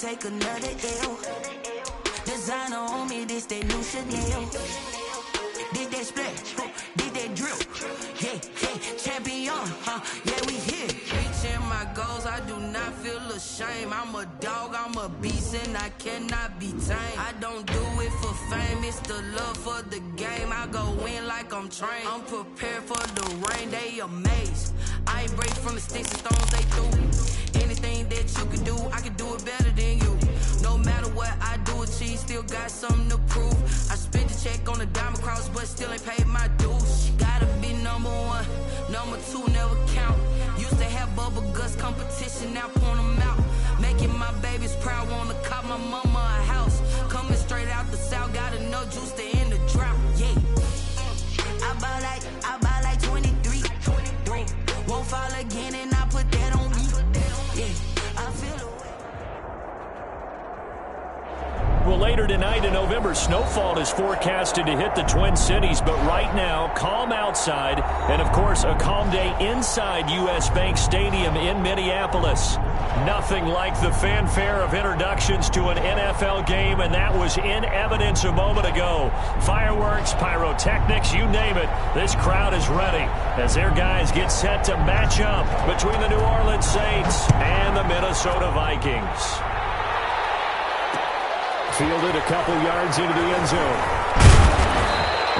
take another L. Designer on me, this that new Chanel. Did that splash, did that drip. Yeah, yeah, champion, yeah, we here. Reaching my goals, I do not feel ashamed. I'm a dog, I'm a beast, and I cannot be tamed. I don't do it for fame, it's the love for the game. I go in like I'm trained. I'm prepared for the rain, they amazed. I ain't break from the sticks and stones they threw. Anything that you can do, I can do it better than you. No matter what I do, achieve, still got something to prove. I spent the check on the diamond cross, but still ain't paid my dues. Gotta be number one, number two never count. Used to have bubble guts competition, now point them out. Making my babies proud, wanna cop my mama a house. Coming straight out the south, got enough juice to end the drought. Yeah, I buy like 23. Won't fall again, and I put that on me. Yeah, I feel the way. Well, later tonight in November, snowfall is forecasted to hit the Twin Cities, but right now, calm outside, and of course, a calm day inside U.S. Bank Stadium in Minneapolis. Nothing like the fanfare of introductions to an NFL game, and that was in evidence a moment ago. Fireworks, pyrotechnics, you name it. This crowd is ready as their guys get set to match up between the New Orleans Saints and the Minnesota Vikings. Fielded a couple yards into the end zone.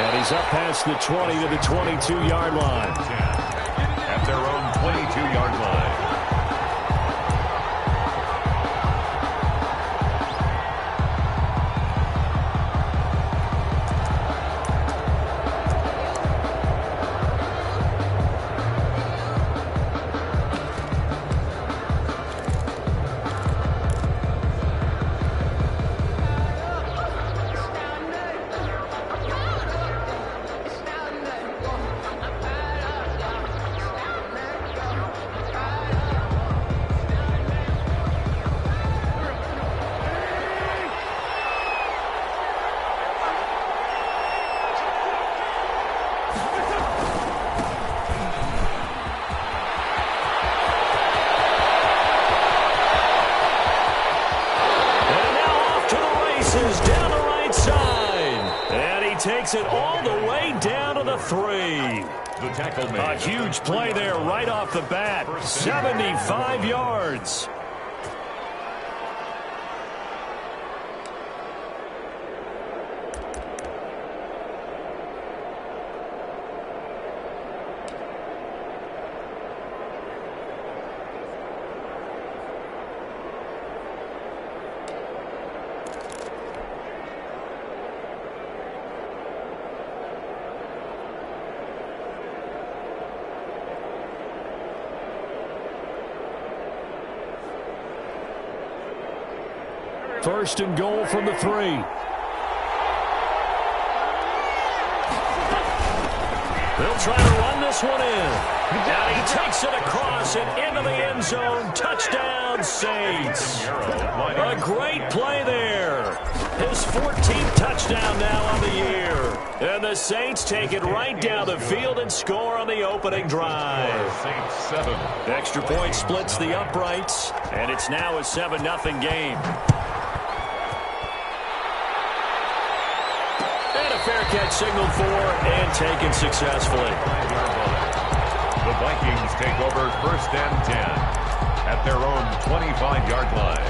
And he's up past the 20 to the 22-yard line. At their own 22-yard line. Down the right side, and he takes it all the way down to the 3. The tackle made. A huge play there right off the bat. 75 yards. First and goal from the 3. They'll try to run this one in. And he takes it across and into the end zone. Touchdown, Saints. A great play there. His 14th touchdown now on the year. And the Saints take it right down the field and score on the opening drive. Saints 7. Extra point splits the uprights, and it's now a 7-0 game. Fair catch signaled for and taken successfully. The Vikings take over 1st and 10 at their own 25-yard line.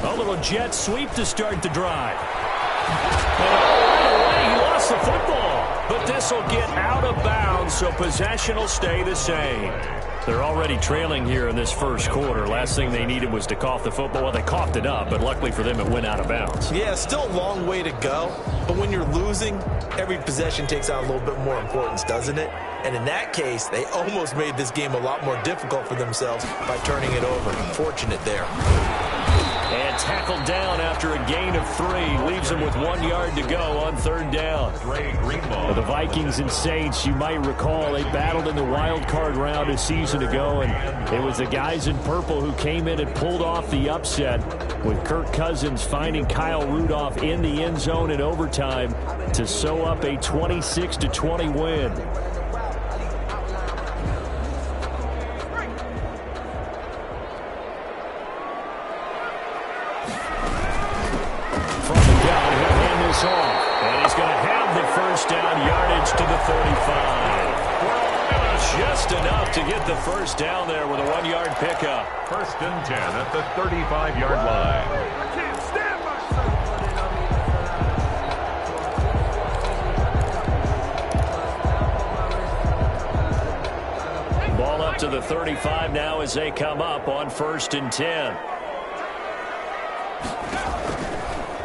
A little jet sweep to start the drive. And right away, he lost the football. but this will get out of bounds, so possession will stay the same. They're already trailing here in this first quarter. Last thing they needed was to cough the football. Well, they coughed it up, but luckily for them, it went out of bounds. Yeah, still a long way to go, but when you're losing, every possession takes on a little bit more importance, doesn't it? And in that case, they almost made this game a lot more difficult for themselves by turning it over. Fortunate there. And tackled down after a gain of 3. Leaves them with 1 yard to go on third down. The Vikings and Saints, you might recall, they battled in the wild card round a season ago, and it was the guys in purple who came in and pulled off the upset, with Kirk Cousins finding Kyle Rudolph in the end zone in overtime to sew up a 26-20 win. And he's going to have the first down, yardage to the 35. Just enough to get the first down there with a 1 yard pickup. First and 10 at the 35-yard line. I can't stand myself. Ball up to the 35 now as they come up on first and 10.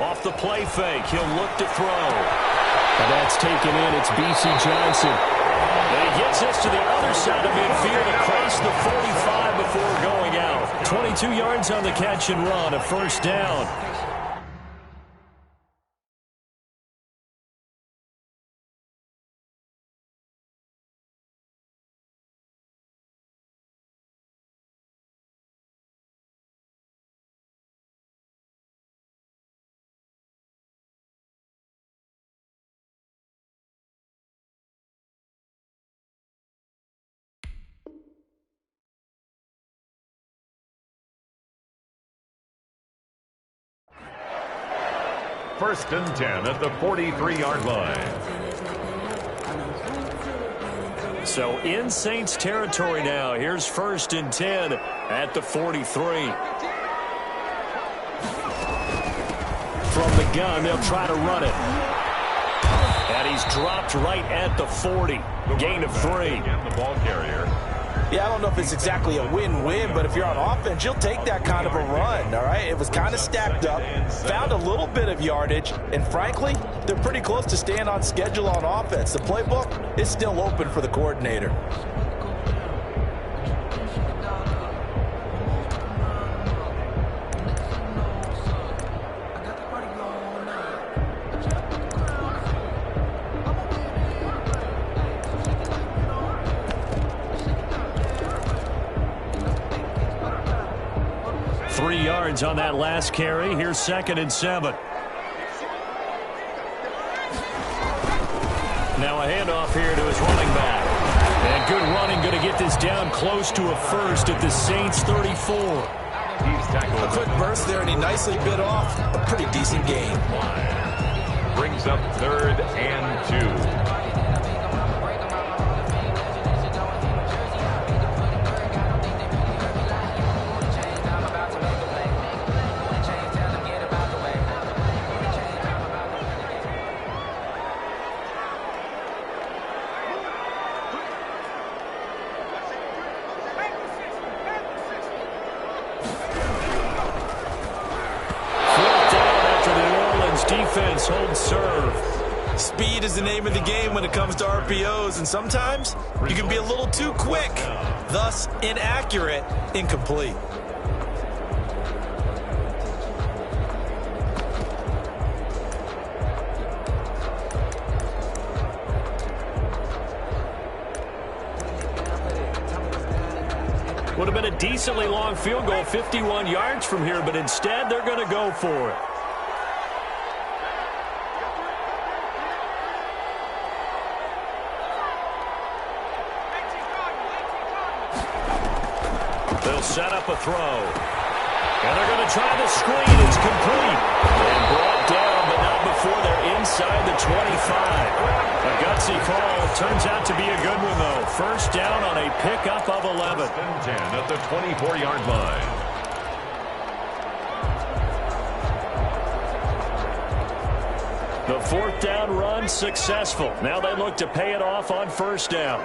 Off the play fake, he'll look to throw. And that's taken in. It's B.C. Johnson. And he gets us to the other side of midfield across the 45 before going out. 22 yards on the catch and run, a first down. First and 10 at the 43-yard line. So in Saints territory now. Here's first and 10 at the 43. From the gun, they'll try to run it. And he's dropped right at the 40. Gain of 3. Again, the ball carrier. Yeah, I don't know if it's exactly a win-win, but if you're on offense, you'll take that kind of a run, all right? It was kind of stacked up, found a little bit of yardage, and frankly, they're pretty close to staying on schedule on offense. The playbook is still open for the coordinator. On that last carry. Here's second and 7. Now a handoff here to his running back. And good running, going to get this down close to a first at the Saints 34. He's tackled. A quick burst there, and he nicely bit off a pretty decent gain. Brings up third and 2. Defense hold serve. Speed is the name of the game when it comes to RPOs, and sometimes you can be a little too quick, thus inaccurate, incomplete. Would have been a decently long field goal, 51 yards from here, but instead they're going to go for it. They'll set up a throw. And they're going to try the screen. It's complete. And brought down, but not before they're inside the 25. A gutsy call. Turns out to be a good one, though. First down on a pickup of 11. First and 10 at the 24-yard line. The fourth down run successful. Now they look to pay it off on first down.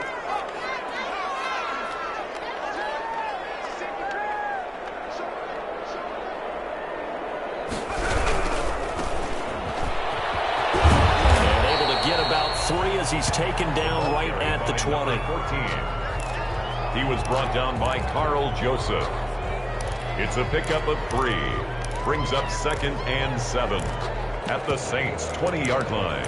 And able to get about 3 as he's taken down right at the 20. 14. He was brought down by Carl Joseph. It's a pickup of 3. Brings up 2nd and 7 at the Saints' 20-yard line.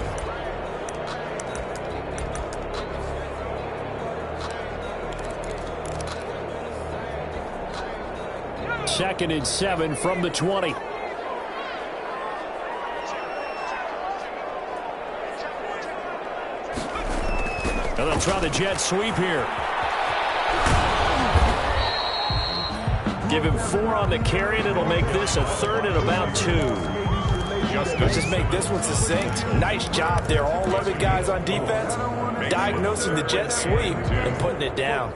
Second and 7 from the 20. Now they'll try the jet sweep here. Give him 4 on the carry, and it'll make this a 3rd and about 2. Let's just make this one succinct. Nice job there, all 11 guys on defense, diagnosing the jet sweep and putting it down.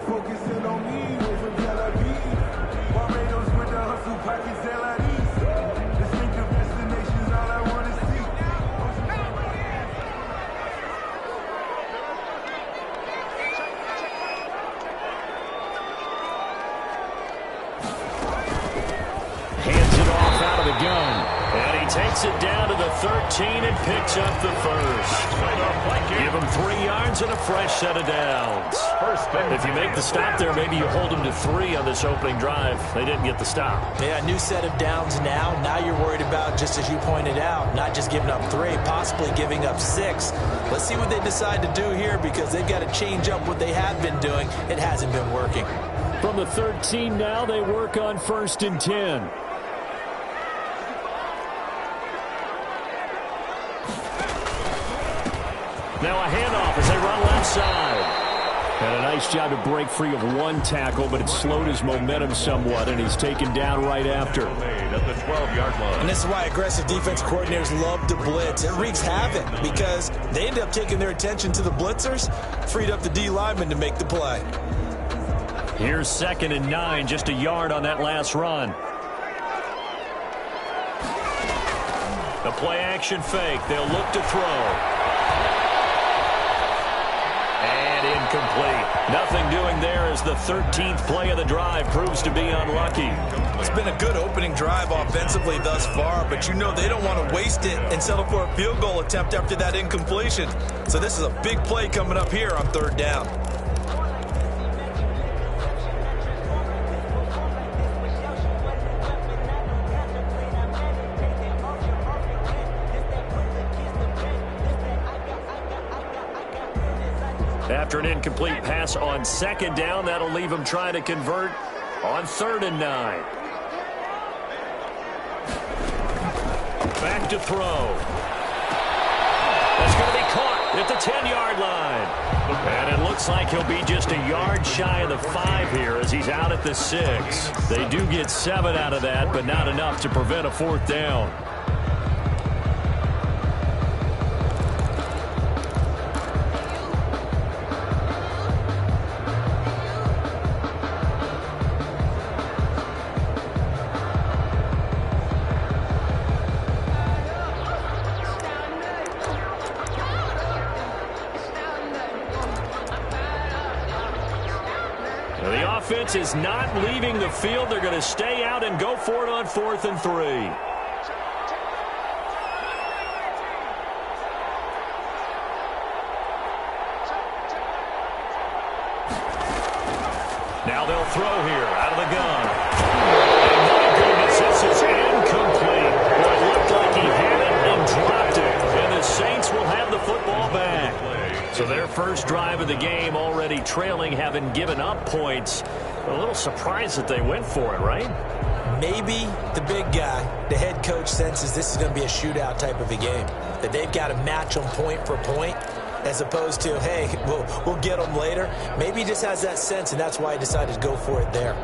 Hands it off out of the gun. And he takes it down to the 13 and picks up the first. Give him 3 yards and a fresh set of downs. If you make the stop there, maybe you hold him to 3 on this opening drive. They didn't get the stop. Yeah, new set of downs now. Now you're worried about, just as you pointed out, not just giving up 3, possibly giving up 6. Let's see what they decide to do here, because they've got to change up what they have been doing. It hasn't been working. From the 13 now, they work on 1st and 10. Now a handoff as they run left side. And a nice job to break free of 1 tackle, but it slowed his momentum somewhat, and he's taken down right after. At the 12-yard line. And this is why aggressive defense coordinators love to blitz. It wreaks havoc because they end up taking their attention to the blitzers, freed up the D lineman to make the play. Here's 2nd and 9, just a yard on that last run. The play action fake. They'll look to throw. And incomplete. Nothing doing there as the 13th play of the drive proves to be unlucky. It's been a good opening drive offensively thus far, but you know they don't want to waste it and settle for a field goal attempt after that incompletion. So this is a big play coming up here on 3rd down. After an incomplete pass on 2nd down, that'll leave him trying to convert on 3rd and 9. Back to throw. That's going to be caught at the 10-yard line. And it looks like he'll be just a yard shy of the 5 here as he's out at the 6. They do get 7 out of that, but not enough to prevent a 4th down. The offense is not leaving the field. They're going to stay out and go for it on 4th and 3. Now they'll throw here out of the gun. And my goodness, this is incomplete. Well, it looked like he had it and dropped it. And the Saints will have the football back. So their first drive of the game already trailing, having given up points. A little surprised that they went for it, right? Maybe the big guy, the head coach, senses this is going to be a shootout type of a game, that they've got to match them point for point, as opposed to, hey, we'll get them later. Maybe he just has that sense, and that's why he decided to go for it there.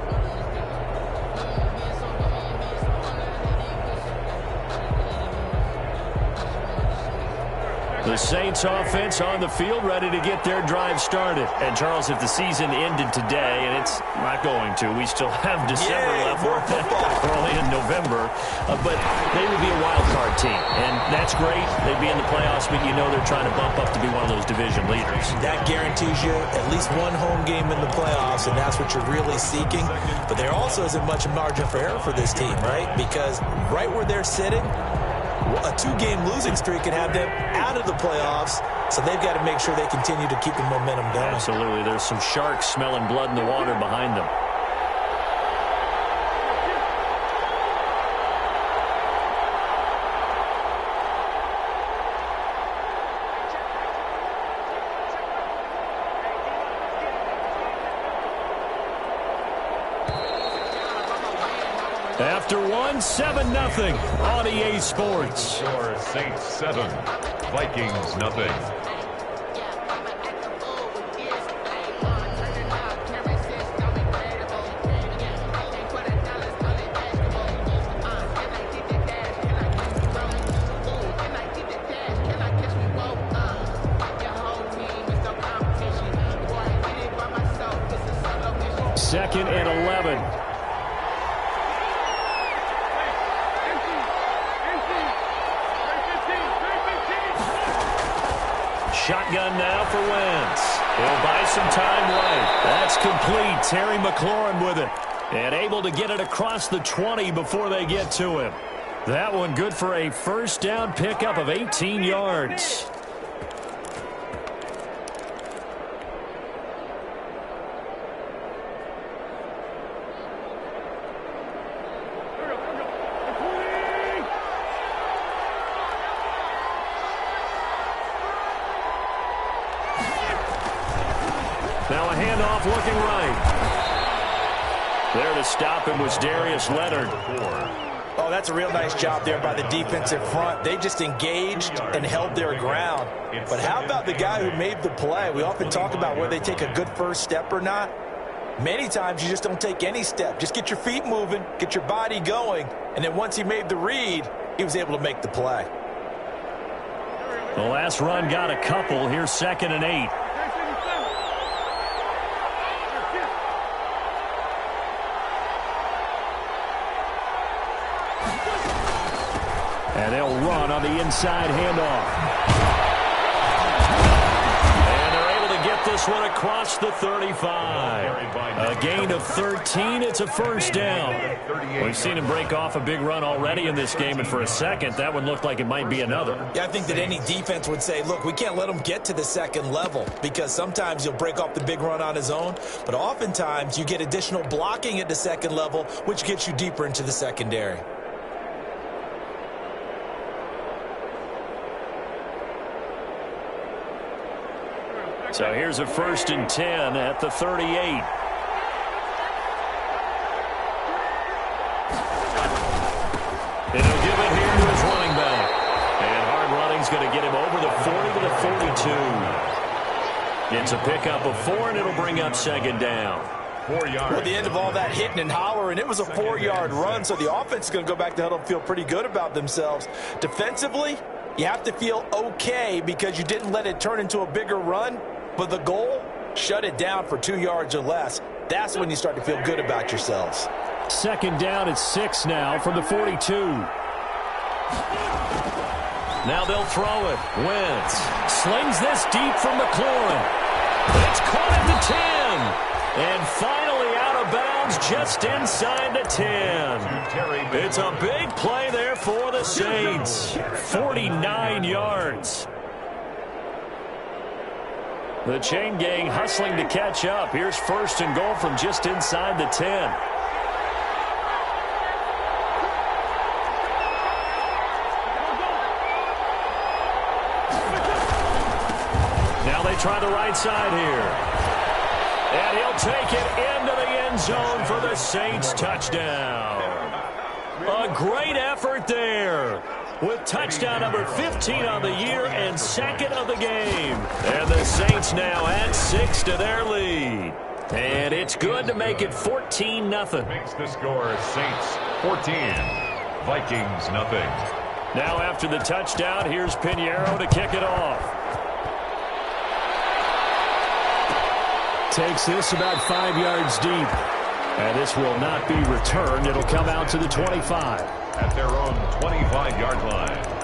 The Saints offense on the field, ready to get their drive started. And, Charles, if the season ended today, and it's not going to, we still have December left. We're early in November. But they would be a wild card team, and that's great. They'd be in the playoffs, but you know they're trying to bump up to be one of those division leaders. That guarantees you at least one home game in the playoffs, and that's what you're really seeking. But there also isn't much margin for error for this team, right? Because right where they're sitting, a 2-game losing streak could have them out of the playoffs, so they've got to make sure they continue to keep the momentum going. Absolutely. There's some sharks smelling blood in the water behind them. After 7-0 on EA Sports. Score Saints 7, Vikings nothing. Second and 11. Shotgun now for Wentz. He'll buy some time right. That's complete. Terry McLaurin with it. And able to get it across the 20 before they get to him. That one good for a first down pickup of 18 yards. Now a handoff looking right. There to stop him was Darius Leonard. Oh, that's a real nice job there by the defensive front. They just engaged and held their ground. But how about the guy who made the play? We often talk about whether they take a good first step or not. Many times you just don't take any step. Just get your feet moving, get your body going, and then once he made the read, he was able to make the play. The last run got a couple. Here's 2nd and 8. And they'll run on the inside handoff. And they're able to get this one across the 35. A gain of 13. It's a first down. We've seen him break off a big run already in this game, and for a second, that one looked like it might be another. Yeah, I think that any defense would say, look, we can't let him get to the second level, because sometimes he'll break off the big run on his own, but oftentimes you get additional blocking at the second level, which gets you deeper into the secondary. So here's a 1st and 10 at the 38. And he'll give it here to his running back. And hard running's going to get him over the 40 to the 42. It's a pickup of 4, and it'll bring up 2nd down. 4 yards. Well, at the end of all that hitting and hollering, it was a 4-yard run, so the offense is going to go back to huddle and feel pretty good about themselves. Defensively, you have to feel okay because you didn't let it turn into a bigger run. But the goal, shut it down for 2 yards or less. That's when you start to feel good about yourselves. 2nd down at 6 now from the 42. Now they'll throw it. Wentz slings this deep from McLaurin. It's caught at the 10. And finally out of bounds just inside the 10. It's a big play there for the Saints. 49 yards. The chain gang hustling to catch up. Here's 1st and goal from just inside the 10. Now they try the right side here. And he'll take it into the end zone for the Saints touchdown. A great effort there, with touchdown number 15 on the year and 2nd of the game. And the Saints now add 6 to their lead. And it's good to make it 14-0. Makes the score Saints 14, Vikings nothing. Now after the touchdown, here's Pinheiro to kick it off. Takes this about 5 yards deep. And this will not be returned. It'll come out to the 25. At their own 25-yard line.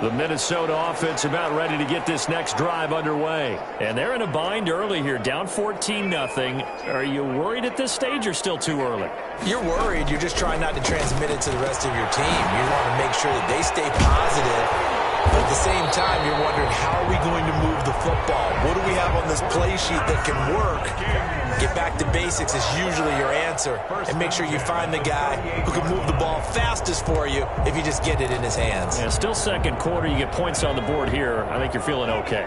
The Minnesota offense about ready to get this next drive underway. And they're in a bind early here, down 14-0. Are you worried at this stage or still too early? You're worried. You're just trying not to transmit it to the rest of your team. You want to make sure that they stay positive. But at the same time, you're wondering, how are we going to move the football? What do we have on this play sheet that can work? Get back to basics is usually your answer. And make sure you find the guy who can move the ball fastest for you if you just get it in his hands. Yeah, still second quarter. You get points on the board here. I think you're feeling okay.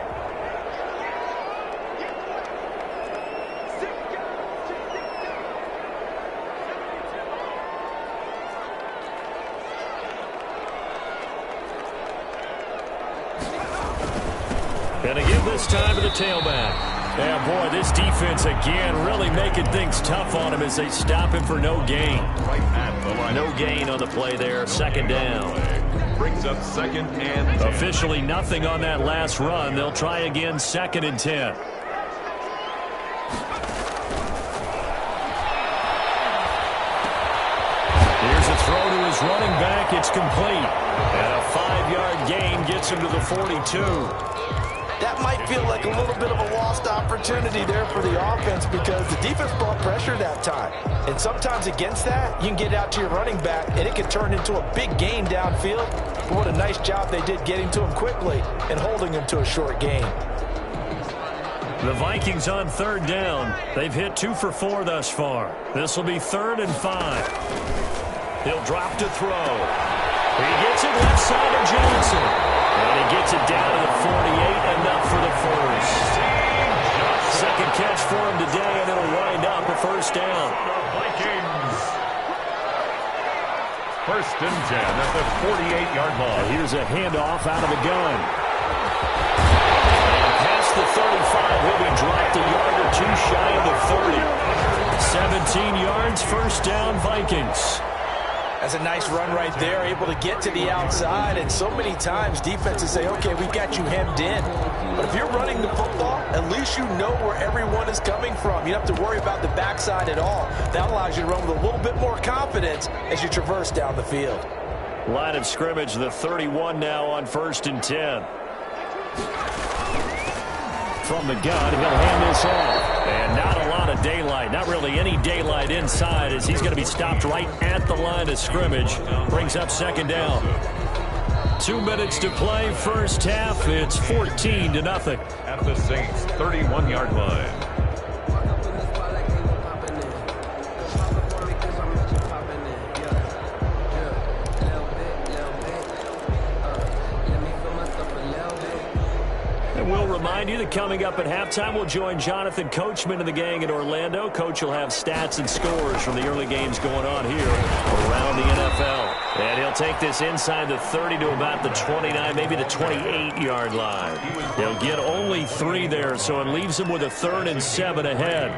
And again this time to the tailback. Yeah, boy, this defense again really making things tough on him as they stop him for no gain. No gain on the play there. Second down. Brings up second and 10. Officially nothing on that last run. They'll try again, 2nd and 10. Here's a throw to his running back. It's complete. And a 5-yard gain gets him to the 42. That might feel like a little bit of a lost opportunity there for the offense because the defense brought pressure that time. And sometimes against that, you can get out to your running back, and it can turn into a big gain downfield. But what a nice job they did getting to him quickly and holding him to a short gain. The Vikings on 3rd down. They've hit 2 for 4 thus far. This will be 3rd and 5. He'll drop to throw. He gets it left side of Johnson. And he gets it down to the 48, enough for the first. Second catch for him today, and it'll wind up a first down. Vikings. 1st and 10 at the 48-yard line. Here's a handoff out of the gun. And past the 35, he'll be dropped a yard or 2 shy of the 30. 17 yards, first down, Vikings. That's a nice run right there, able to get to the outside. And so many times defenses say, okay, we've got you hemmed in. But if you're running the football, at least you know where everyone is coming from. You don't have to worry about the backside at all. That allows you to run with a little bit more confidence as you traverse down the field. Line of scrimmage, the 31 now on 1st and 10. From the gun, he'll hand this off. And not a lot of daylight, not really any daylight inside as he's going to be stopped right at the line of scrimmage. Brings up 2nd down. 2 minutes to play, first half. It's 14-0. At the Saints' 31-yard line. We'll remind you that coming up at halftime, we'll join Jonathan Coachman and the gang in Orlando. Coach will have stats and scores from the early games going on here around the NFL. And he'll take this inside the 30 to about the 29, maybe the 28-yard line. They'll get only 3 there, so it leaves him with a 3rd and 7 ahead.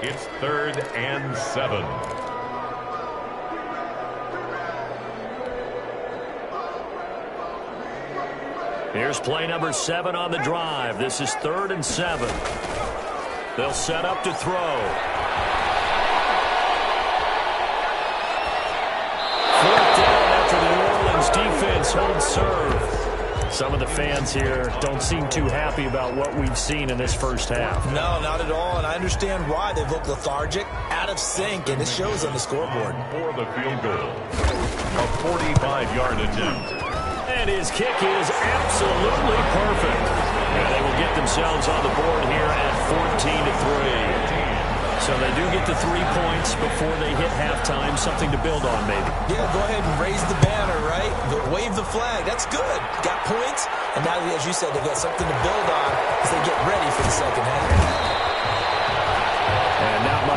It's 3rd and 7. Here's play number 7 on the drive. This is 3rd and 7. They'll set up to throw. 4th down after the New Orleans defense holds serve. Some of the fans here don't seem too happy about what we've seen in this first half. No, not at all, and I understand why. They look lethargic, out of sync, and it shows on the scoreboard. For the field goal, a 45-yard attempt. And his kick is absolutely perfect. And they will get themselves on the board here at 14-3. So they do get the 3 points before they hit halftime. Something to build on, maybe. Yeah, go ahead and raise the banner, right? Wave the flag. That's good. Got points. And now, as you said, they got something to build on as they get ready for the second half.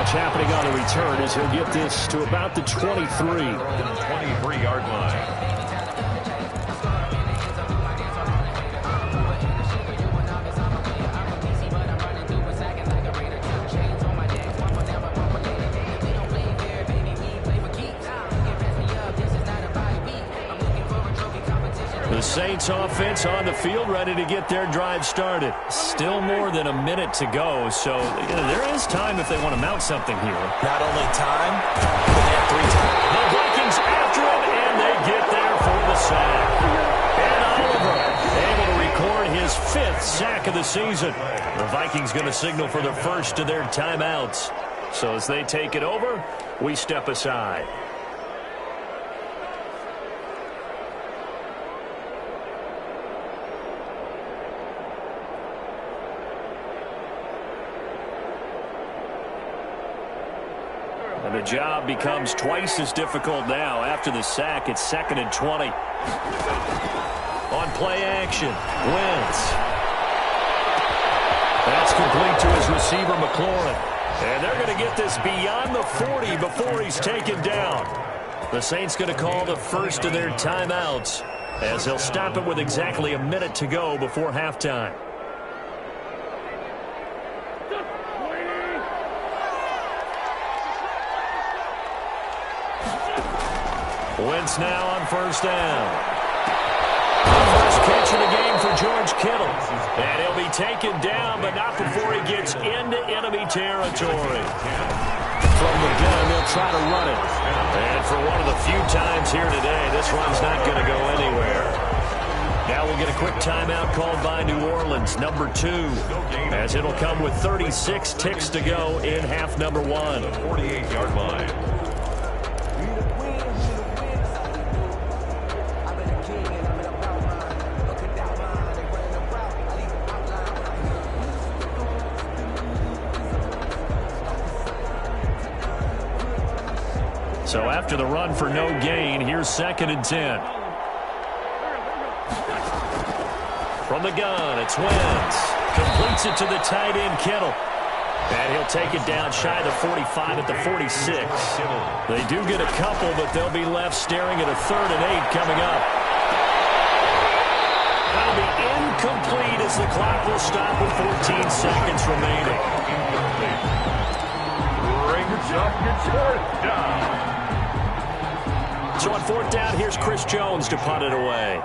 Watch happening on the return as he'll get this to about the 23. 23-yard line. The Saints offense on the field, ready to get their drive started. Still more than a minute to go, so there is time if they want to mount something here. Not only time, but they have 3 times. The Vikings after him, and they get there for the sack. And Oliver able to record his 5th sack of the season. The Vikings going to signal for the first of their timeouts. So as they take it over, we step aside. And the job becomes twice as difficult now. After the sack, it's 2nd and 20. On play action, Wentz. That's complete to his receiver, McLaurin. And they're going to get this beyond the 40 before he's taken down. The Saints going to call the first of their timeouts as they'll stop it with exactly a minute to go before halftime. Wentz now on first down. The first catch of the game for George Kittle. And he'll be taken down, but not before he gets into enemy territory. From the gun, they'll try to run it. And for one of the few times here today, this run's not going to go anywhere. Now we'll get a quick timeout called by New Orleans, number 2, as it'll come with 36 ticks to go in half number 1. 48-yard line. So after the run for no gain, here's 2nd and 10. From the gun, it's Wentz. Completes it to the tight end, Kittle. And he'll take it down shy of the 45 at the 46. They do get a couple, but they'll be left staring at a 3rd and 8 coming up. That'll be incomplete as the clock will stop with 14 seconds remaining. Brings up your 4th down. So on 4th down, here's Chris Jones to punt it away.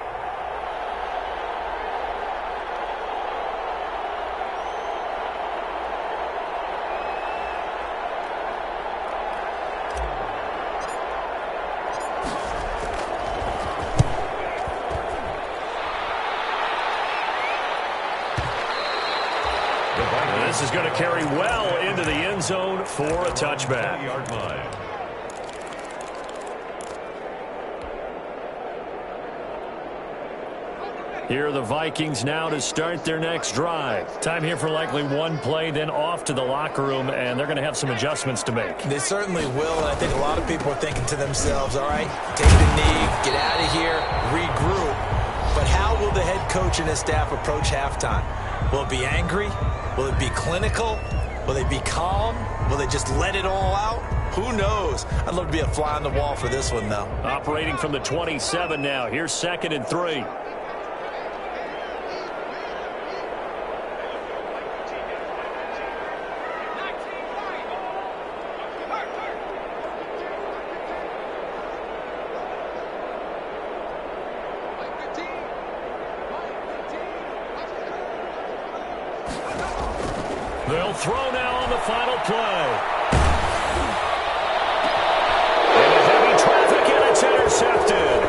This is going to carry well into the end zone for a touchback. 20-yard line. Here are the Vikings now to start their next drive. Time here for likely one play, then off to the locker room, and they're going to have some adjustments to make. They certainly will, and I think a lot of people are thinking to themselves, all right, take the knee, get out of here, regroup. But how will the head coach and his staff approach halftime? Will it be angry? Will it be clinical? Will they be calm? Will they just let it all out? Who knows? I'd love to be a fly on the wall for this one, though. Operating from the 27 now. Here's 2nd and 3. They'll throw now on the final play. Into heavy traffic, and it's intercepted.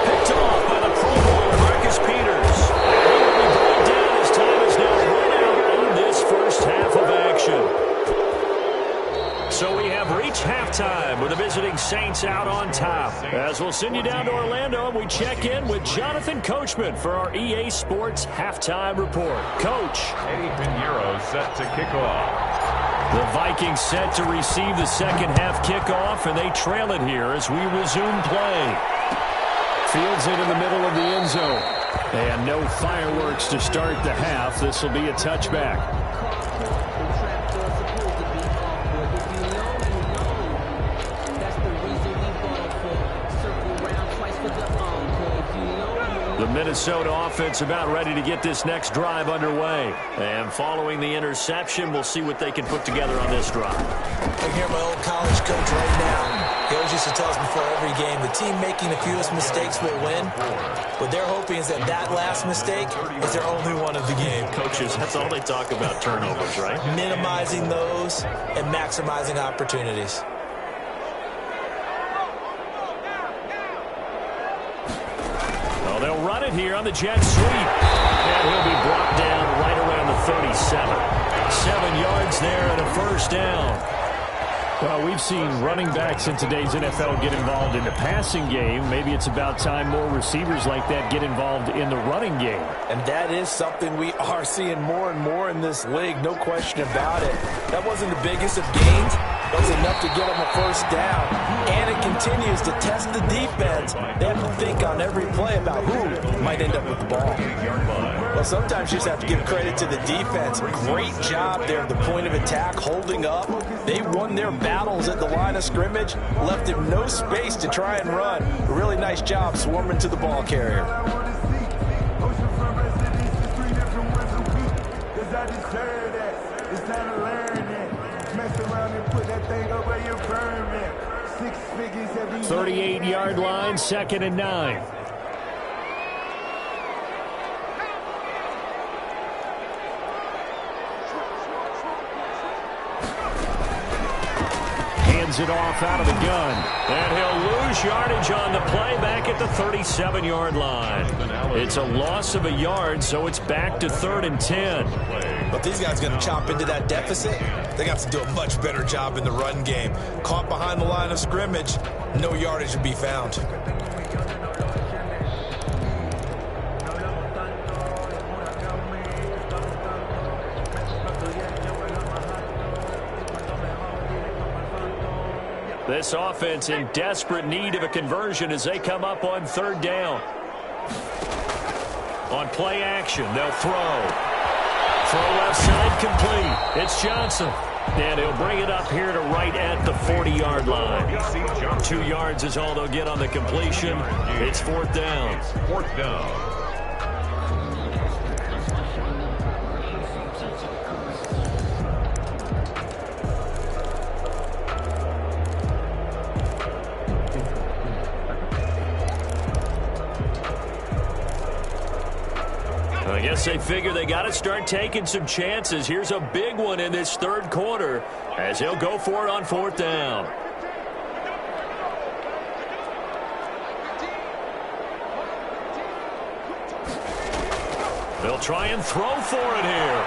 Picked off by the Pro Bowler, Marcus Peters. And he will be brought down as time is now run out on this first half of action. So we have reached halftime with the visiting Saints out on top. As we'll send you down to Orlando, and we check in with Jonathan Coachman for our EA Sports Halftime Report. Coach. Eddie Pinheiro set to kick off. The Vikings set to receive the second half kickoff, and they trail it here as we resume play. Fields it in the middle of the end zone. And no fireworks to start the half. This will be a touchback. The Minnesota offense about ready to get this next drive underway. And following the interception, we'll see what they can put together on this drive. I hear my old college coach right now. He always used to tell us before every game, the team making the fewest mistakes will win. What they're hoping is that that last mistake is their only one of the game. Coaches, that's all they talk about, turnovers, right? Minimizing those and maximizing opportunities. Well, they'll run it here on the jet sweep. And he'll be brought down right around the 37. 7 yards there and a first down. Well, we've seen running backs in today's NFL get involved in the passing game. Maybe it's about time more receivers like that get involved in the running game. And that is something we are seeing more and more in this league, no question about it. That wasn't the biggest of gains. That was enough to get them a first down. And it continues to test the defense. They have to think on every play about who might end up with the ball. Well, sometimes you just have to give credit to the defense. Great job there at the point of attack, holding up. They won their battles at the line of scrimmage, left him no space to try and run. A really nice job swarming to the ball carrier. It's time to learn that. Mess around and put that thing up where you're permanent. 6 figures every 38-yard line, 2nd and 9. Hands it off out of the gun. And he'll lose yardage on the play back at the 37-yard line. It's a loss of a yard, so it's back to 3rd and 10. But these guys are going to chop into that deficit. They got to do a much better job in the run game. Caught behind the line of scrimmage, no yardage to be found. This offense in desperate need of a conversion as they come up on 3rd down. On play action, they'll throw. Throw left side complete. It's Johnson. And he'll bring it up here to right at the 40-yard line. 2 yards is all they'll get on the completion. It's 4th down. 4th down. I guess they figure they got to start taking some chances. Here's a big one in this 3rd quarter as he'll go for it on 4th down. They'll try and throw for it here.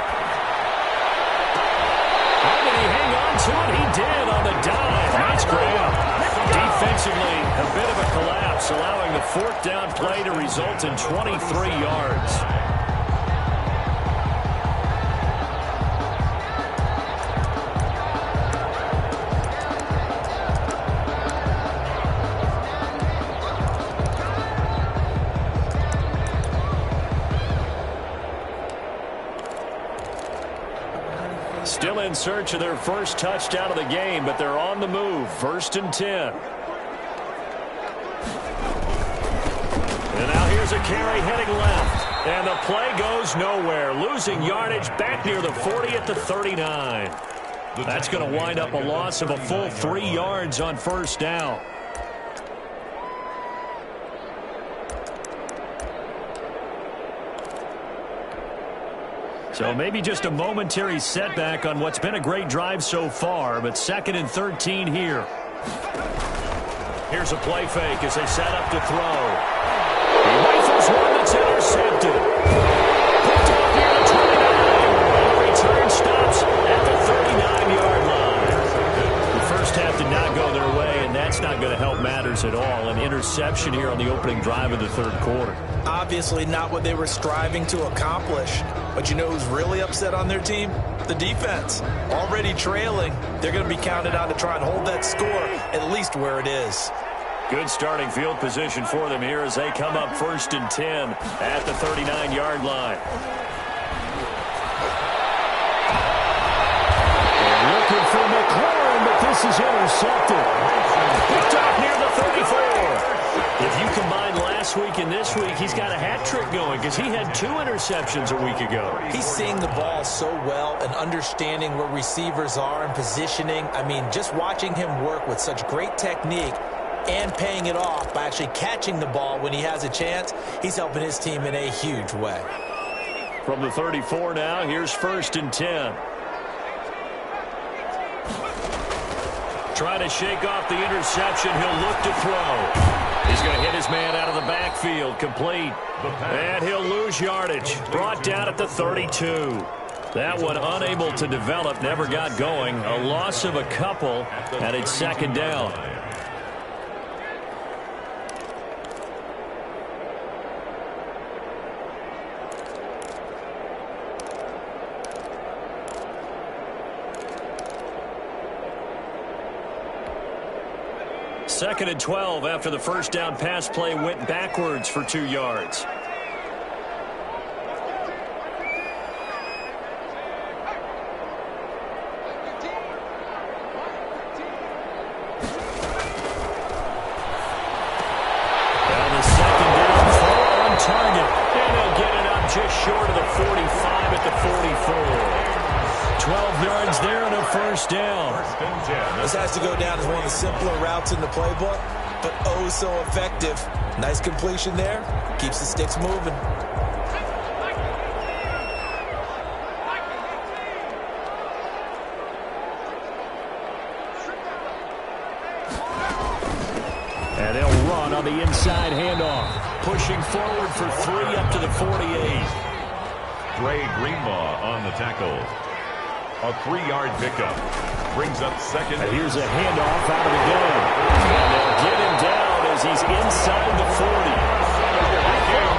How did he hang on to it? He did on the dive. Nice grab. Defensively, a bit of a collapse, allowing the 4th down play to result in 23 yards. Still in search of their first touchdown of the game, but they're on the move. 1st and 10. And now here's a carry heading left. And the play goes nowhere. Losing yardage back near the 40 at the 39. That's going to wind up a loss of a full 3 yards on 1st down. So maybe just a momentary setback on what's been a great drive so far, but 2nd and 13 here. Here's a play fake as they set up to throw. He rifles one that's intercepted. Picked up near the 29. The return stops at the 39-yard line. The first half did not go their way, and that's not going to help matters at all. An interception here on the opening drive of the 3rd quarter. Obviously not what they were striving to accomplish. But you know who's really upset on their team? The defense. Already trailing. They're going to be counted on to try and hold that score at least where it is. Good starting field position for them here as they come up 1st and 10 at the 39-yard line. They're looking for McLaurin, but this is intercepted. Picked off near the 34. If you combine last last week and this week, he's got a hat trick going because he had 2 interceptions a week ago. He's seeing the ball so well and understanding where receivers are and positioning. I mean, just watching him work with such great technique and paying it off by actually catching the ball when he has a chance, he's helping his team in a huge way. From the 34 now, here's 1st and 10. Trying to shake off the interception. He'll look to throw. He's going to hit his man out of the backfield. Complete. And he'll lose yardage. Brought down at the 32. That one unable to develop. Never got going. A loss of a couple. And it's 2nd down. Second and 12 after the first down pass play went backwards for 2 yards. Now the 2nd down throw on target. And he'll get it up just short of the 45 at the 44. 12 yards there and a 1st down. This has to go down as one of the simpler routes in the playbook, but oh so effective. Nice completion there. Keeps the sticks moving. And they'll run on the inside handoff. Pushing forward for 3 up to the 48. Dre Greenlaw on the tackle. A 3-yard pickup. Brings up 2nd. And here's a handoff out of the gun. And they'll get him down as he's inside the 40.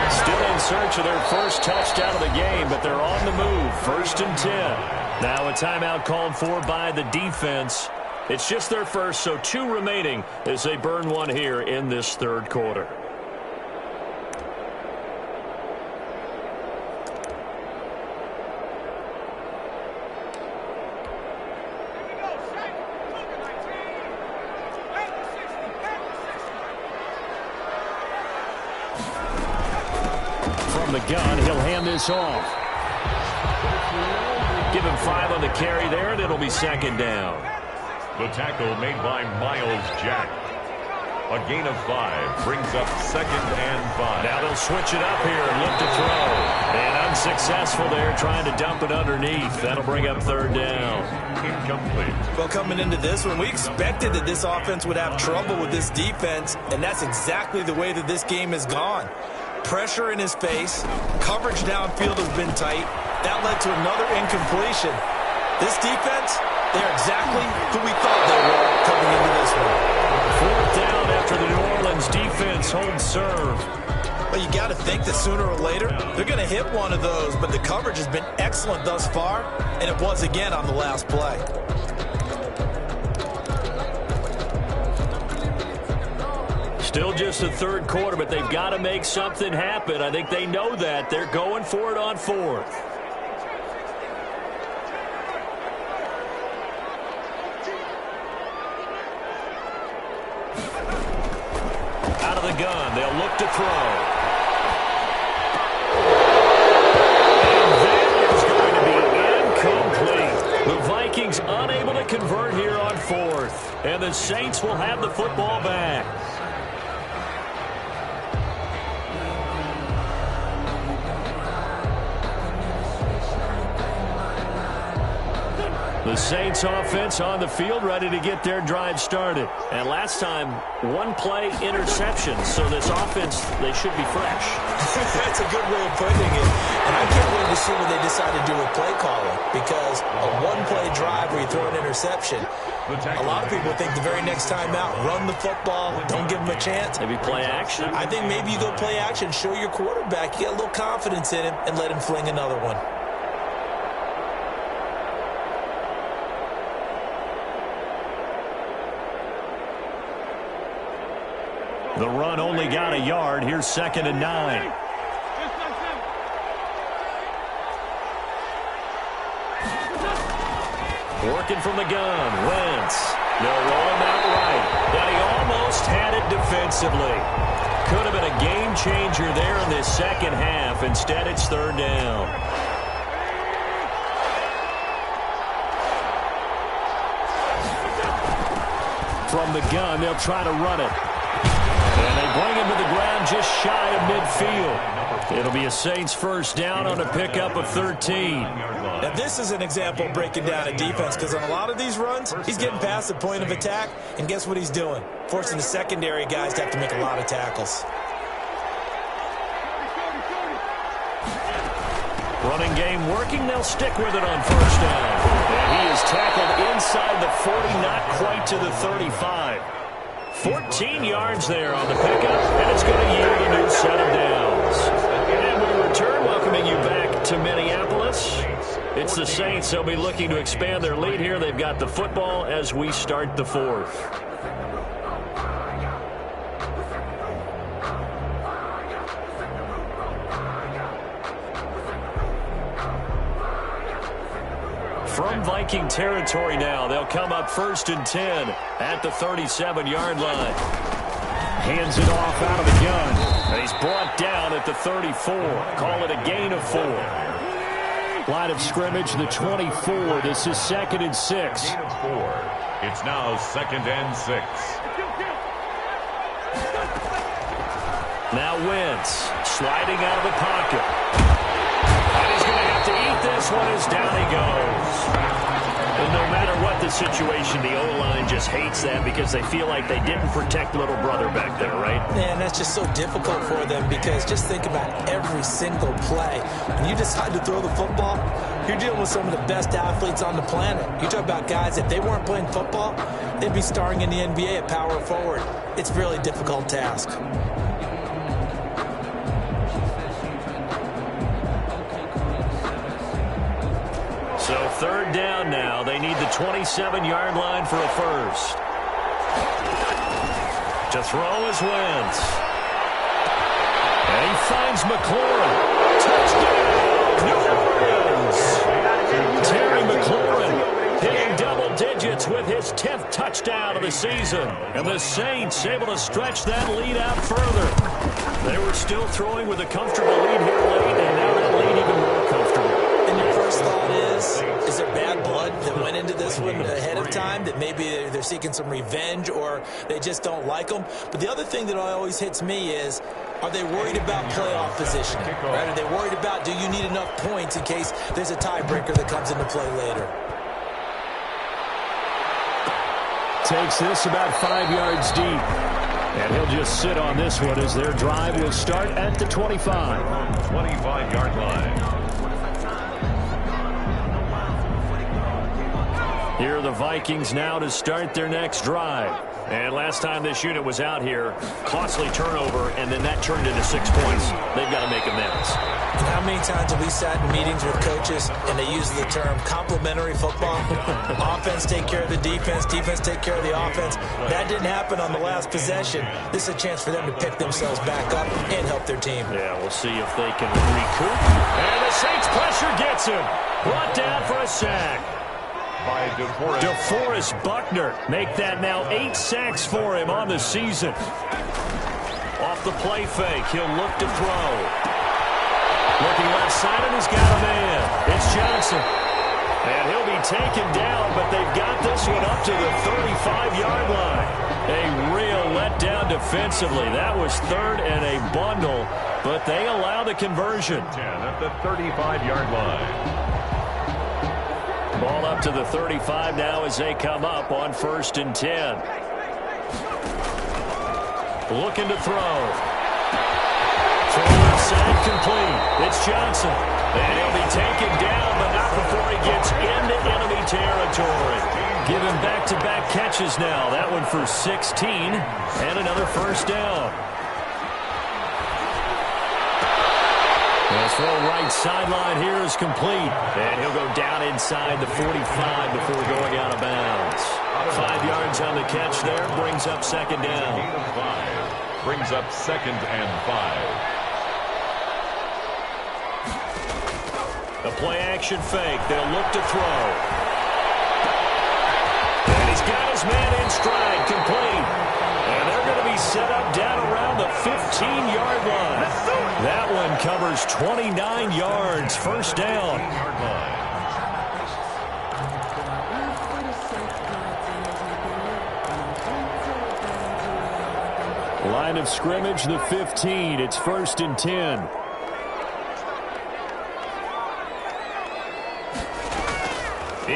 Still in search of their first touchdown of the game, but they're on the move. 1st and 10. Now a timeout called for by the defense. It's just their first, so 2 remaining as they burn one here in this 3rd quarter. From the gun, he'll hand this off. Give him 5 on the carry there, and it'll be 2nd down. The tackle made by Miles Jack. A gain of 5 brings up 2nd and 5. Now they'll switch it up here and look to throw. And unsuccessful there, trying to dump it underneath. That'll bring up 3rd down. Incomplete. Well, coming into this one, we expected that this offense would have trouble with this defense, and that's exactly the way that this game has gone. Pressure in his face. Coverage downfield has been tight. That led to another incompletion. This defense, they're exactly who we thought they were coming into this one. 4th down after the New Orleans defense holds serve. Well, you got to think that sooner or later, they're going to hit one of those, but the coverage has been excellent thus far, and it was again on the last play. Still just the 3rd quarter, but they've got to make something happen. I think they know that. They're going for it on 4th. Out of the gun, they'll look to throw. And that is going to be incomplete. The Vikings unable to convert here on 4th. And the Saints will have the football back. The Saints offense on the field, ready to get their drive started. And last time, 1-play interception. So this offense, they should be fresh. That's a good way of putting it. And I can't wait to see what they decide to do with play calling. Because a 1-play drive where you throw an interception, a lot of people think the very next time out, run the football, don't give them a chance. Maybe play action? I think maybe you go play action, show your quarterback, you get a little confidence in him, and let him fling another one. The run only got a yard. Here's 2nd and 9. Working from the gun. Wentz. They'll roll him out right. But he almost had it defensively. could have been a game changer there in this second half. Instead, it's third down. From the gun, they'll try to run it. And they bring him to the ground just shy of midfield. It'll be a Saints first down on a pickup of 13. Now, this is an example of breaking down a defense, because on a lot of these runs, he's getting past the point of attack, and guess what he's doing? Forcing the secondary guys to have to make a lot of tackles. Running game working. They'll stick with it on first down. And he is tackled inside the 40, not quite to the 35. 14 yards there on the pickup, and it's going to yield a new set of downs. And we return, welcoming you back to Minneapolis. It's the Saints. They'll be looking to expand their lead here. They've got the football as we start the fourth. From Viking territory now, they'll come up first and 10 at the 37-yard line. Hands it off out of the gun. And he's brought down at the 34. Call it a gain of 4. Line of scrimmage, the 24. This is 2nd and 6. Gain of 4. It's now 2nd and 6. Now Wentz sliding out of the pocket. And he's going to have to eat this one as down he goes. And no matter what the situation, the O-line just hates that because they feel like they didn't protect little brother back there, right? Man, that's just so difficult for them, because just think about every single play. When you decide to throw the football, you're dealing with some of the best athletes on the planet. You talk about guys, if they weren't playing football, they'd be starring in the NBA at power forward. It's a really difficult task. So third down now. They need the 27-yard line for a first. To throw is Wentz. And he finds McLaurin. Touchdown, New Orleans. Terry McLaurin hitting double digits with his 10th touchdown of the season. And the Saints able to stretch that lead out further. They were still throwing with a comfortable lead here late, and now that lead even more comfortable. And your first thought is there bad blood that went into this one ahead of time, that maybe they're seeking some revenge or they just don't like them? But the other thing that always hits me is, are they worried about playoff positioning? Right? Are they worried about, do you need enough points in case there's a tiebreaker that comes into play later? Takes this about 5 yards deep. And he'll just sit on this one as their drive will start at the 25. 25-yard line. Here are the Vikings now to start their next drive. And last time this unit was out here, costly turnover, and then that turned into 6 points. They've got to make amends. And how many times have we sat in meetings with coaches and they use the term complementary football? Offense take care of the defense, defense take care of the offense. That didn't happen on the last possession. This is a chance for them to pick themselves back up and help their team. Yeah, we'll see if they can recoup. And the Saints pressure gets him. Brought down for a sack. By DeForest Buckner. Make that now 8 sacks for him on the season. Off the play fake, he'll look to throw. Looking left side, and he's got a man. It's Johnson. And he'll be taken down, but they've got this one up to the 35-yard line. A real letdown defensively. That was third and a bundle, but they allow the conversion. 10 at the 35-yard line. Ball up to the 35 now as they come up on 1st and 10. Looking to throw. Throw inside, complete. It's Johnson. And he'll be taken down, but not before he gets into enemy territory. Give him back-to-back catches now. That one for 16 and another first down. The throw right sideline here is complete. And he'll go down inside the 45 before going out of bounds. 5 yards on the catch there. Brings up 2nd down. Brings up 2nd and 5. The play-action fake. They'll look to throw. And he's got his man in stride. Complete. And they're going to be set up down around the 15-yard line. That one covers 29 yards. First down. Line of scrimmage, the 15. It's 1st and 10.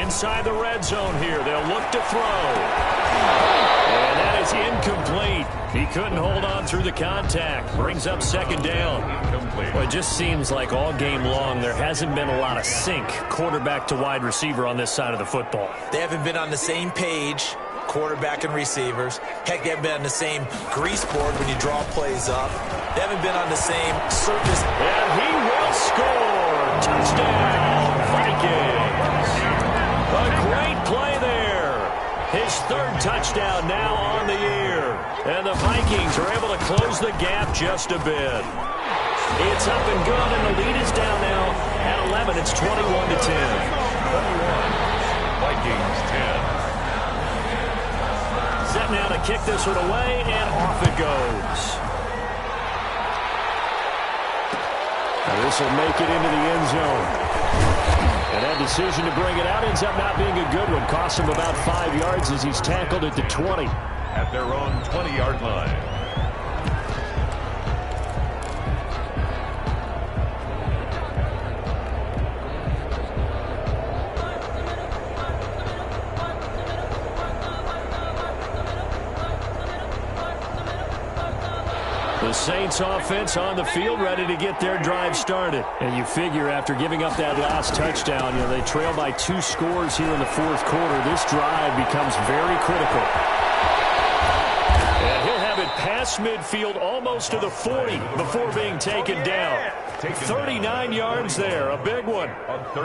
Inside the red zone here. They'll look to throw. And that is incomplete. He couldn't hold on through the contact. Brings up 2nd down. Well, it just seems like all game long there hasn't been a lot of sync quarterback to wide receiver on this side of the football. They haven't been on the same page, quarterback and receivers. Heck, they haven't been on the same grease board when you draw plays up. They haven't been on the same surface. And he will score. Touchdown, Vikings. A great play there. His 3rd touchdown now on the year. And the Vikings are able to close the gap just a bit. It's up and good, and the lead is down now at 11. It's 21-10. 21. Vikings 10. Set now to kick this one away, and off it goes. Now this will make it into the end zone. And that decision to bring it out ends up not being a good one. Costs him about 5 yards as he's tackled at the 20. At their own 20-yard line. The Saints offense on the field, ready to get their drive started. And you figure after giving up that last touchdown, they trail by 2 scores here in the 4th quarter. This drive becomes very critical. And he'll have it past midfield almost to the 40 before being taken down. 39 yards there, a big one.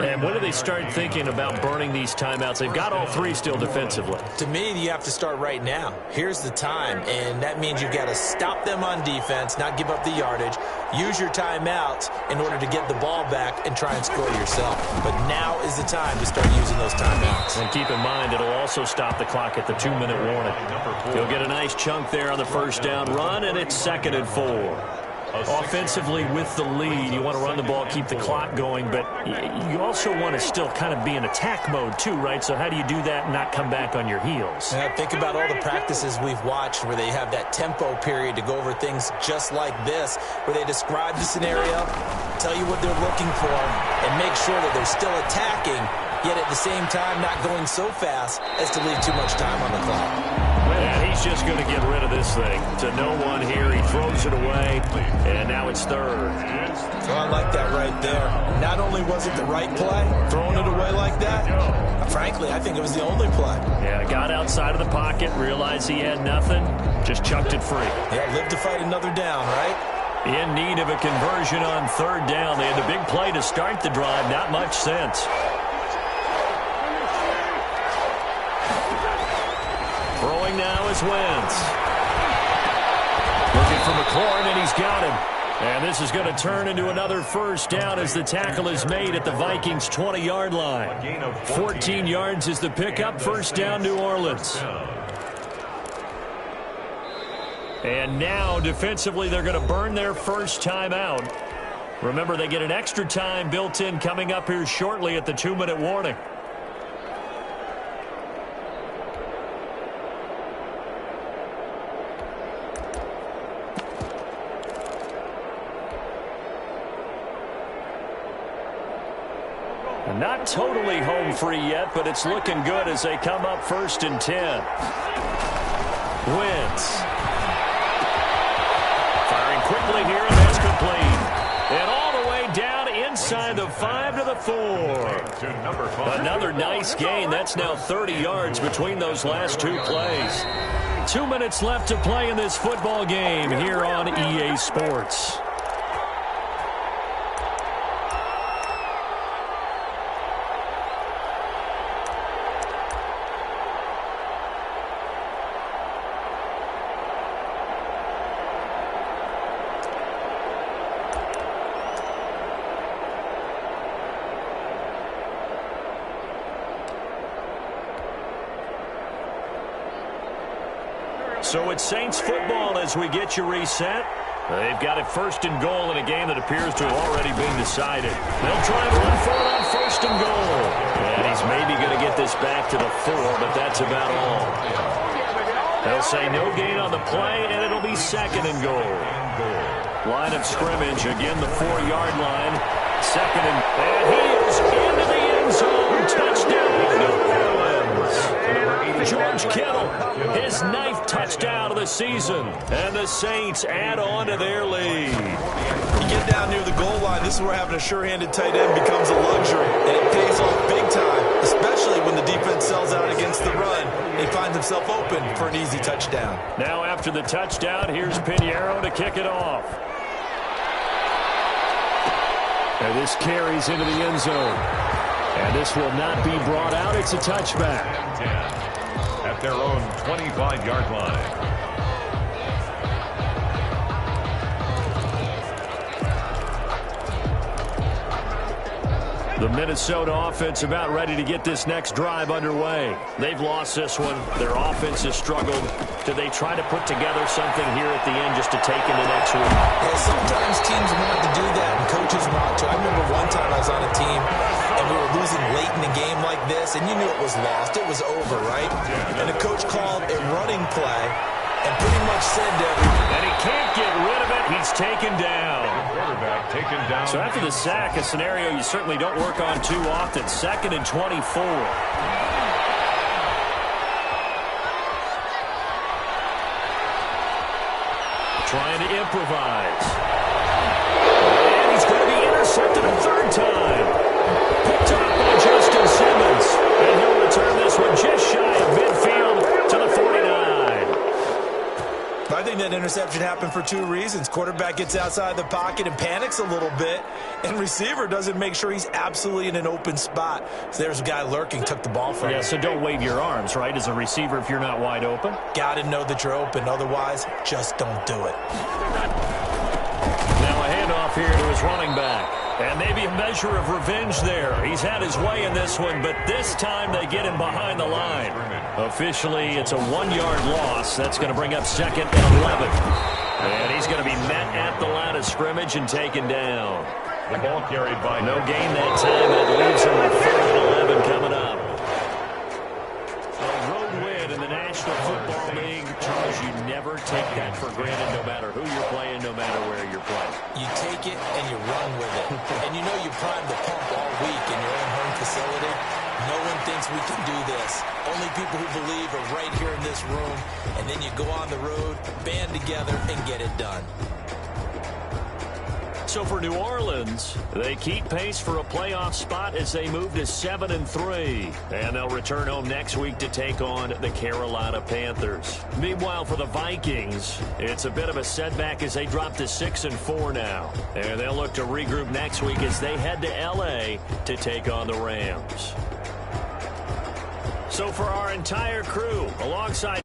And when do they start thinking about burning these timeouts? They've got all 3 still defensively. To me, you have to start right now. Here's the time, and that means you've got to stop them on defense, not give up the yardage, use your timeouts in order to get the ball back and try and score yourself. But now is the time to start using those timeouts. And keep in mind, it'll also stop the clock at the 2-minute warning. He'll get a nice chunk there on the first down run, and it's 2nd and 4. Offensively with the lead, you want to run the ball, keep the clock going, but you also want to still kind of be in attack mode too, right? So how do you do that and not come back on your heels? Yeah, think about all the practices we've watched where they have that tempo period to go over things just like this, where they describe the scenario, tell you what they're looking for, and make sure that they're still attacking, yet at the same time not going so fast as to leave too much time on the clock. And he's just going to get rid of this thing. To no one here. He throws it away, and now it's 3rd. Oh, I like that right there. Not only was it the right play, throwing it away like that, frankly, I think it was the only play. Yeah, got outside of the pocket, realized he had nothing, just chucked it free. Yeah, live to fight another down, right? In need of a conversion on 3rd down. They had the big play to start the drive. Not much sense. Throwing now is Wentz. Looking for McLaurin, and he's got him. And this is going to turn into another first down as the tackle is made at the Vikings' 20-yard line. 14 yards is the pickup. First down, New Orleans. And now, defensively, they're going to burn their first time out. Remember, they get an extra time built in coming up here shortly at the 2-minute warning. Not totally home free yet, but it's looking good as they come up 1st and 10. Wentz. Firing quickly here, and that's complete. And all the way down inside the 5 to the 4. Another nice gain. That's now 30 yards between those last 2 plays. 2 minutes left to play in this football game here on EA Sports. So it's Saints football as we get you reset. They've got it first and goal in a game that appears to have already been decided. They'll try and run for it on first and goal. And he's maybe going to get this back to the 4, but that's about all. They'll say no gain on the play, and it'll be second and goal. Line of scrimmage, again the 4-yard line. Second and he is into the end zone. Touchdown, New Orleans. George Kittle, his 9th touchdown of the season. And the Saints add on to their lead. You get down near the goal line, this is where having a sure-handed tight end becomes a luxury. And it pays off big time, especially when the defense sells out against the run. He finds himself open for an easy touchdown. Now after the touchdown, here's Pinheiro to kick it off. And this carries into the end zone. And this will not be brought out. It's a touchback. At their own 25-yard line. The Minnesota offense about ready to get this next drive underway. They've lost this one. Their offense has struggled. Do they try to put together something here at the end just to take into next week? Yeah, sometimes teams want to do that and coaches want to. I remember one time I was on a team and we were losing late in a game like this, and you knew it was lost. It was over, right? And the coach called a running play and pretty much said to everyone, and he can't get rid of it. He's taken down. Quarterback taken down. So after the sack, a scenario you certainly don't work on too often. 2nd and 24. Trying to improvise. And he's going to be intercepted a 3rd time. Picked up by Justin Simmons. And he'll return this one just shy of midfield to the 49. I think that interception happened for 2 reasons. Quarterback gets outside the pocket and panics a little bit, and receiver doesn't make sure he's absolutely in an open spot. So there's a guy lurking, took the ball from him. Yeah, so don't wave your arms, right, as a receiver if you're not wide open? Got to know that you're open. Otherwise, just don't do it. Now a handoff here to his running back. And maybe a measure of revenge there. He's had his way in this one, but this time they get him behind the line. Officially, it's a 1-yard loss. That's going to bring up 2nd and 11. And he's going to be met at the line of scrimmage and taken down. The ball carried by no gain that time. That leaves him with 3rd and 11 coming up. A road win in the National Football League. Charles, you never take that for granted, no matter who you're playing, no matter where you're playing. You take it and you run with it. And you know you primed the pump all week in your own home facility. No one thinks we can do this. Only people who believe are right here in this room. And then you go on the road, band together, and get it done. So for New Orleans, they keep pace for a playoff spot as they move to 7-3. And they'll return home next week to take on the Carolina Panthers. Meanwhile, for the Vikings, it's a bit of a setback as they drop to 6-4 now. And they'll look to regroup next week as they head to L.A. to take on the Rams. So for our entire crew, alongside